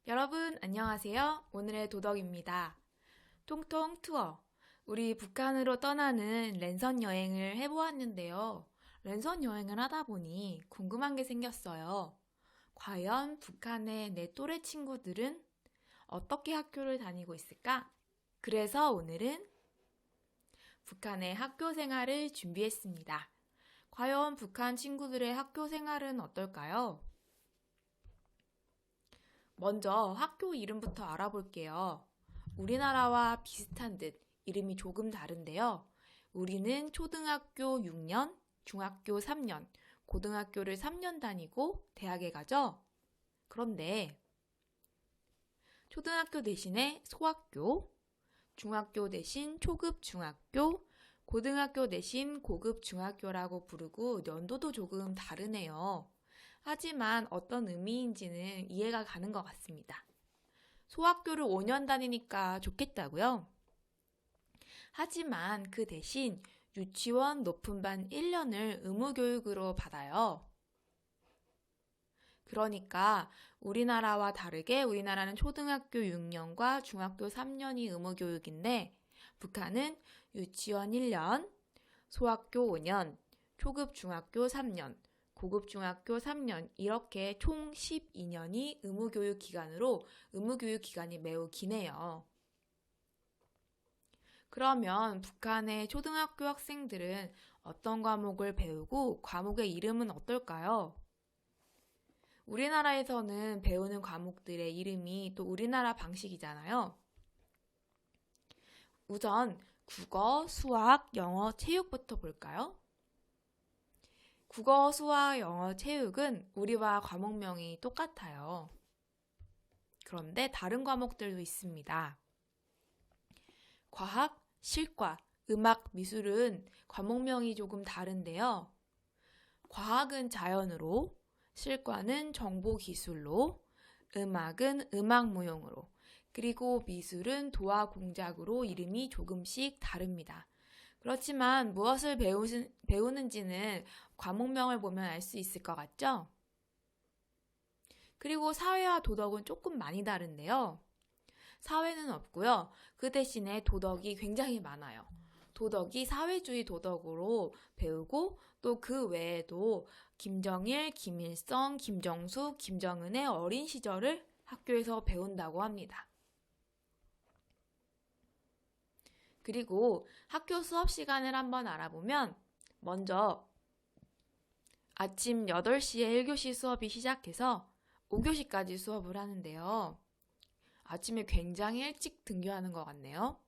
여러분 안녕하세요. 오늘의 도덕입니다. 통통 투어. 우리 북한으로 떠나는 랜선 여행을 해보았는데요. 랜선 여행을 하다 보니 궁금한 게 생겼어요. 과연 북한의 내 또래 친구들은 어떻게 학교를 다니고 있을까? 그래서 오늘은 북한의 학교 생활을 준비했습니다. 과연 북한 친구들의 학교 생활은 어떨까요? 먼저 학교 이름부터 알아볼게요. 우리나라와 비슷한 듯 이름이 조금 다른데요. 우리는 초등학교 6년, 중학교 3년, 고등학교를 3년 다니고 대학에 가죠. 그런데 초등학교 대신에 소학교, 중학교 대신 초급 중학교, 고등학교 대신 고급 중학교라고 부르고 연도도 조금 다르네요. 하지만 어떤 의미인지는 이해가 가는 것 같습니다. 소학교를 5년 다니니까 좋겠다고요? 하지만 그 대신 유치원 높은 반 1년을 의무교육으로 받아요. 그러니까 우리나라와 다르게 우리나라는 초등학교 6년과 중학교 3년이 의무교육인데 북한은 유치원 1년, 소학교 5년, 초급 중학교 3년, 고급 중학교 3년 이렇게 총 12년이 의무교육 기간으로 의무교육 기간이 매우 기네요. 그러면 북한의 초등학교 학생들은 어떤 과목을 배우고 과목의 이름은 어떨까요? 우리나라에서는 배우는 과목들의 이름이 또 우리나라 방식이잖아요. 우선 국어, 수학, 영어, 체육부터 볼까요? 국어, 수학, 영어, 체육은 우리와 과목명이 똑같아요. 그런데 다른 과목들도 있습니다. 과학, 실과, 음악, 미술은 과목명이 조금 다른데요. 과학은 자연으로, 실과는 정보기술로, 음악은 음악무용으로, 그리고 미술은 도화공작으로 이름이 조금씩 다릅니다. 그렇지만 무엇을 배우는지는 과목명을 보면 알 수 있을 것 같죠? 그리고 사회와 도덕은 조금 많이 다른데요. 사회는 없고요. 그 대신에 도덕이 굉장히 많아요. 도덕이 사회주의 도덕으로 배우고 또 그 외에도 김정일, 김일성, 김정수, 김정은의 어린 시절을 학교에서 배운다고 합니다. 그리고 학교 수업 시간을 한번 알아보면 먼저 아침 8시에 1교시 수업이 시작해서 5교시까지 수업을 하는데요. 아침에 굉장히 일찍 등교하는 것 같네요.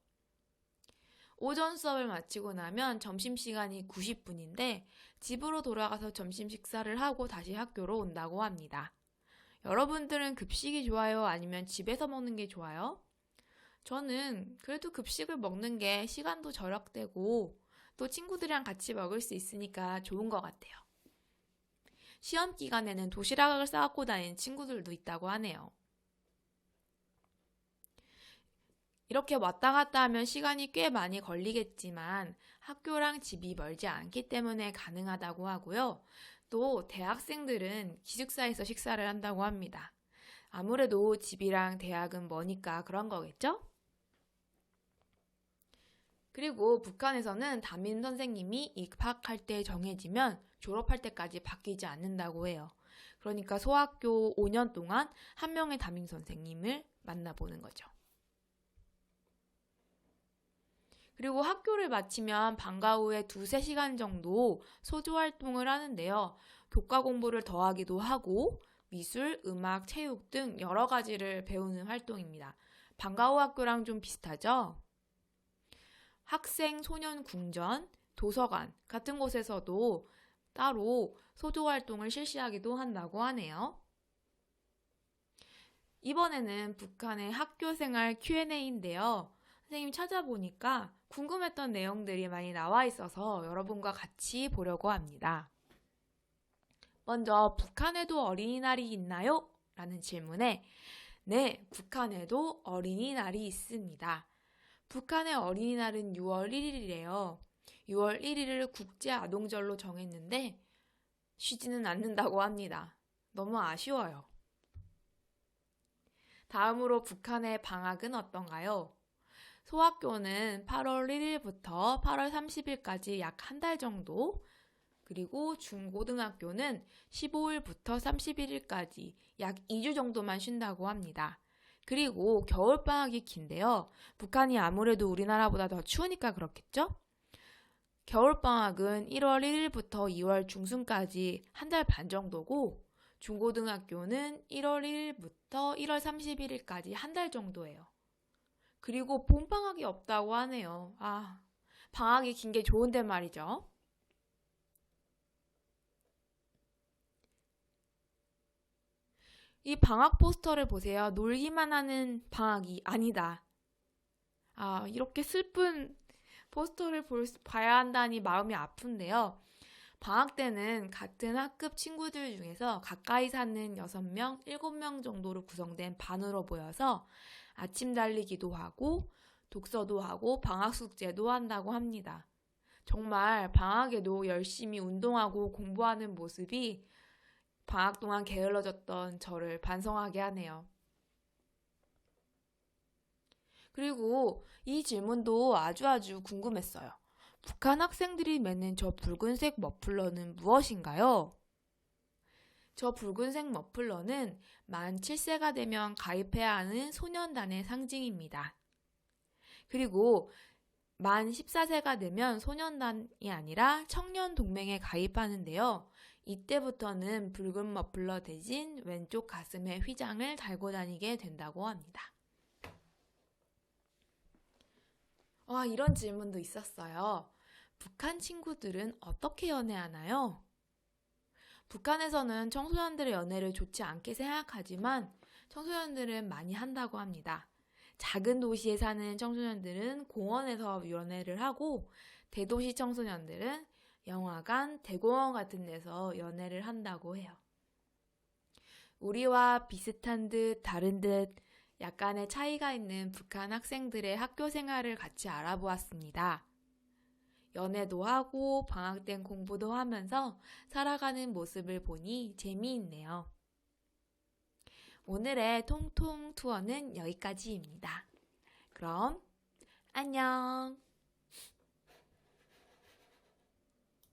오전 수업을 마치고 나면 점심시간이 90분인데 집으로 돌아가서 점심 식사를 하고 다시 학교로 온다고 합니다. 여러분들은 급식이 좋아요? 아니면 집에서 먹는 게 좋아요? 저는 그래도 급식을 먹는 게 시간도 절약되고 또 친구들이랑 같이 먹을 수 있으니까 좋은 것 같아요. 시험 기간에는 도시락을 싸갖고 다니는 친구들도 있다고 하네요. 이렇게 왔다 갔다 하면 시간이 꽤 많이 걸리겠지만 학교랑 집이 멀지 않기 때문에 가능하다고 하고요. 또 대학생들은 기숙사에서 식사를 한다고 합니다. 아무래도 집이랑 대학은 머니까 그런 거겠죠? 그리고 북한에서는 담임 선생님이 입학할 때 정해지면 졸업할 때까지 바뀌지 않는다고 해요. 그러니까 소학교 5년 동안 한 명의 담임 선생님을 만나보는 거죠. 그리고 학교를 마치면 방과 후에 2~3시간 정도 소조 활동을 하는데요. 교과 공부를 더하기도 하고 미술, 음악, 체육 등 여러 가지를 배우는 활동입니다. 방과 후 학교랑 좀 비슷하죠? 학생 소년 궁전, 도서관 같은 곳에서도 따로 소조 활동을 실시하기도 한다고 하네요. 이번에는 북한의 학교생활 Q&A인데요. 선생님 찾아보니까 궁금했던 내용들이 많이 나와 있어서 여러분과 같이 보려고 합니다. 먼저 북한에도 어린이날이 있나요? 라는 질문에 네, 북한에도 어린이날이 있습니다. 북한의 어린이날은 6월 1일이래요. 6월 1일을 국제아동절로 정했는데 쉬지는 않는다고 합니다. 너무 아쉬워요. 다음으로 북한의 방학은 어떤가요? 소학교는 8월 1일부터 8월 30일까지 약 한 달 정도, 그리고 중고등학교는 15일부터 31일까지 약 2주 정도만 쉰다고 합니다. 그리고 겨울방학이 긴데요. 북한이 아무래도 우리나라보다 더 추우니까 그렇겠죠? 겨울방학은 1월 1일부터 2월 중순까지 한 달 반 정도고, 중고등학교는 1월 1일부터 1월 31일까지 한 달 정도예요. 그리고 봄방학이 없다고 하네요. 방학이 긴 게 좋은데 말이죠. 이 방학 포스터를 보세요. 놀기만 하는 방학이 아니다. 이렇게 슬픈 포스터를 봐야 한다니 마음이 아픈데요. 방학 때는 같은 학급 친구들 중에서 가까이 사는 6명, 7명 정도로 구성된 반으로 모여서 아침 달리기도 하고 독서도 하고 방학 숙제도 한다고 합니다. 정말 방학에도 열심히 운동하고 공부하는 모습이 방학 동안 게을러졌던 저를 반성하게 하네요. 그리고 이 질문도 아주 궁금했어요. 북한 학생들이 매는 저 붉은색 머플러는 무엇인가요? 저 붉은색 머플러는 만 7세가 되면 가입해야 하는 소년단의 상징입니다. 그리고 만 14세가 되면 소년단이 아니라 청년동맹에 가입하는데요. 이때부터는 붉은 머플러 대신 왼쪽 가슴에 휘장을 달고 다니게 된다고 합니다. 이런 질문도 있었어요. 북한 친구들은 어떻게 연애하나요? 북한에서는 청소년들의 연애를 좋지 않게 생각하지만 청소년들은 많이 한다고 합니다. 작은 도시에 사는 청소년들은 공원에서 연애를 하고 대도시 청소년들은 영화관, 대공원 같은 데서 연애를 한다고 해요. 우리와 비슷한 듯 다른 듯 약간의 차이가 있는 북한 학생들의 학교 생활을 같이 알아보았습니다. 연애도 하고 방학 땐 공부도 하면서 살아가는 모습을 보니 재미있네요. 오늘의 통통 투어는 여기까지입니다. 그럼 안녕!